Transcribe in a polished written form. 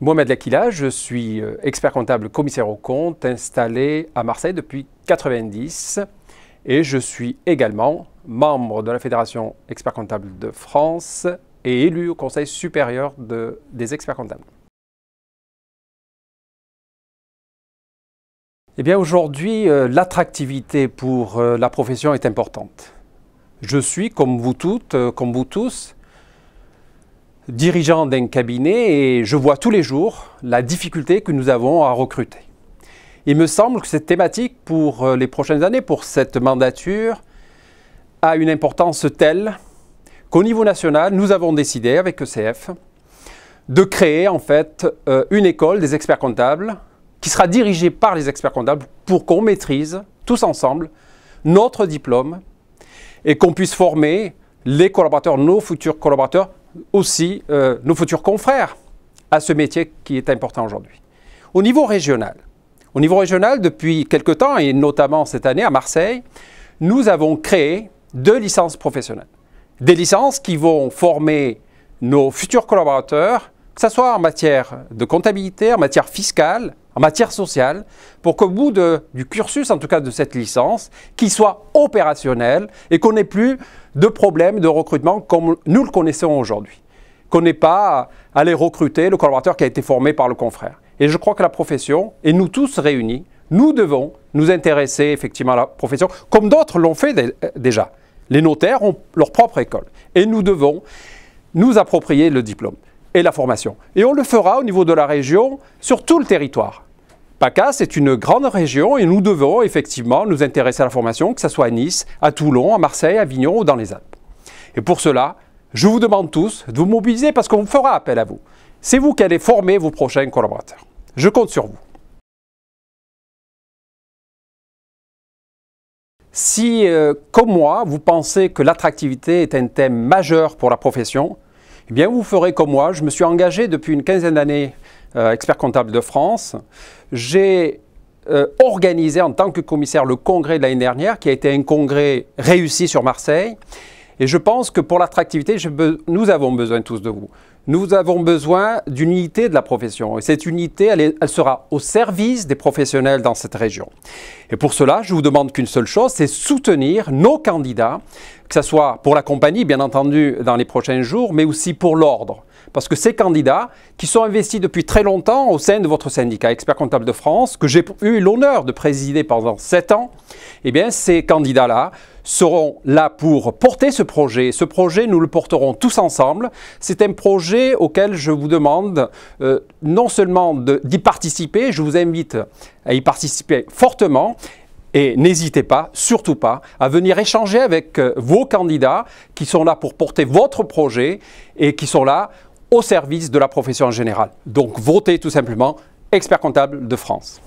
Mohamed Lakila, je suis expert comptable commissaire aux comptes installé à Marseille depuis 1990 et je suis également membre de la Fédération expert comptable de France et élu au Conseil supérieur des experts comptables. Eh bien aujourd'hui, l'attractivité pour la profession est importante. Je suis, comme vous toutes, comme vous tous, dirigeant d'un cabinet et je vois tous les jours la difficulté que nous avons à recruter. Il me semble que cette thématique pour les prochaines années, pour cette mandature, a une importance telle qu'au niveau national, nous avons décidé avec ECF de créer en fait une école des experts comptables qui sera dirigée par les experts comptables pour qu'on maîtrise tous ensemble notre diplôme et qu'on puisse former les collaborateurs, nos futurs collaborateurs, aussi nos futurs confrères à ce métier qui est important aujourd'hui. Au niveau régional, depuis quelque temps, et notamment cette année à Marseille, nous avons créé 2 licences professionnelles. Des licences qui vont former nos futurs collaborateurs, que ce soit en matière de comptabilité, en matière fiscale, en matière sociale, pour qu'au bout du cursus, en tout cas de cette licence, qu'il soit opérationnel et qu'on n'ait plus de problèmes de recrutement comme nous le connaissons aujourd'hui. Qu'on n'ait pas à aller recruter le collaborateur qui a été formé par le confrère. Et je crois que la profession, et nous tous réunis, nous devons nous intéresser effectivement à la profession, comme d'autres l'ont fait déjà. Les notaires ont leur propre école. Et nous devons nous approprier le diplôme et la formation. Et on le fera au niveau de la région, sur tout le territoire. PACA, c'est une grande région et nous devons effectivement nous intéresser à la formation, que ce soit à Nice, à Toulon, à Marseille, à Avignon ou dans les Alpes. Et pour cela, je vous demande tous de vous mobiliser parce qu'on fera appel à vous. C'est vous qui allez former vos prochains collaborateurs. Je compte sur vous. Si, comme moi, vous pensez que l'attractivité est un thème majeur pour la profession, eh bien vous ferez comme moi. Je me suis engagé depuis une quinzaine d'années expert comptable de France. J'ai organisé en tant que commissaire le congrès de l'année dernière, qui a été un congrès réussi sur Marseille. Et je pense que pour l'attractivité, nous avons besoin tous de vous. Nous avons besoin d'une unité de la profession. Et cette unité, elle sera au service des professionnels dans cette région. Et pour cela, je vous demande qu'une seule chose, c'est soutenir nos candidats, que ce soit pour la compagnie, bien entendu, dans les prochains jours, mais aussi pour l'ordre. Parce que ces candidats qui sont investis depuis très longtemps au sein de votre syndicat Expert Comptable de France, que j'ai eu l'honneur de présider pendant 7 ans, eh bien ces candidats-là seront là pour porter ce projet. Ce projet, nous le porterons tous ensemble. C'est un projet auquel je vous demande non seulement d'y participer, je vous invite à y participer fortement. Et n'hésitez pas, surtout pas, à venir échanger avec vos candidats qui sont là pour porter votre projet et qui sont là au service de la profession en général. Donc votez tout simplement Expert Comptable de France.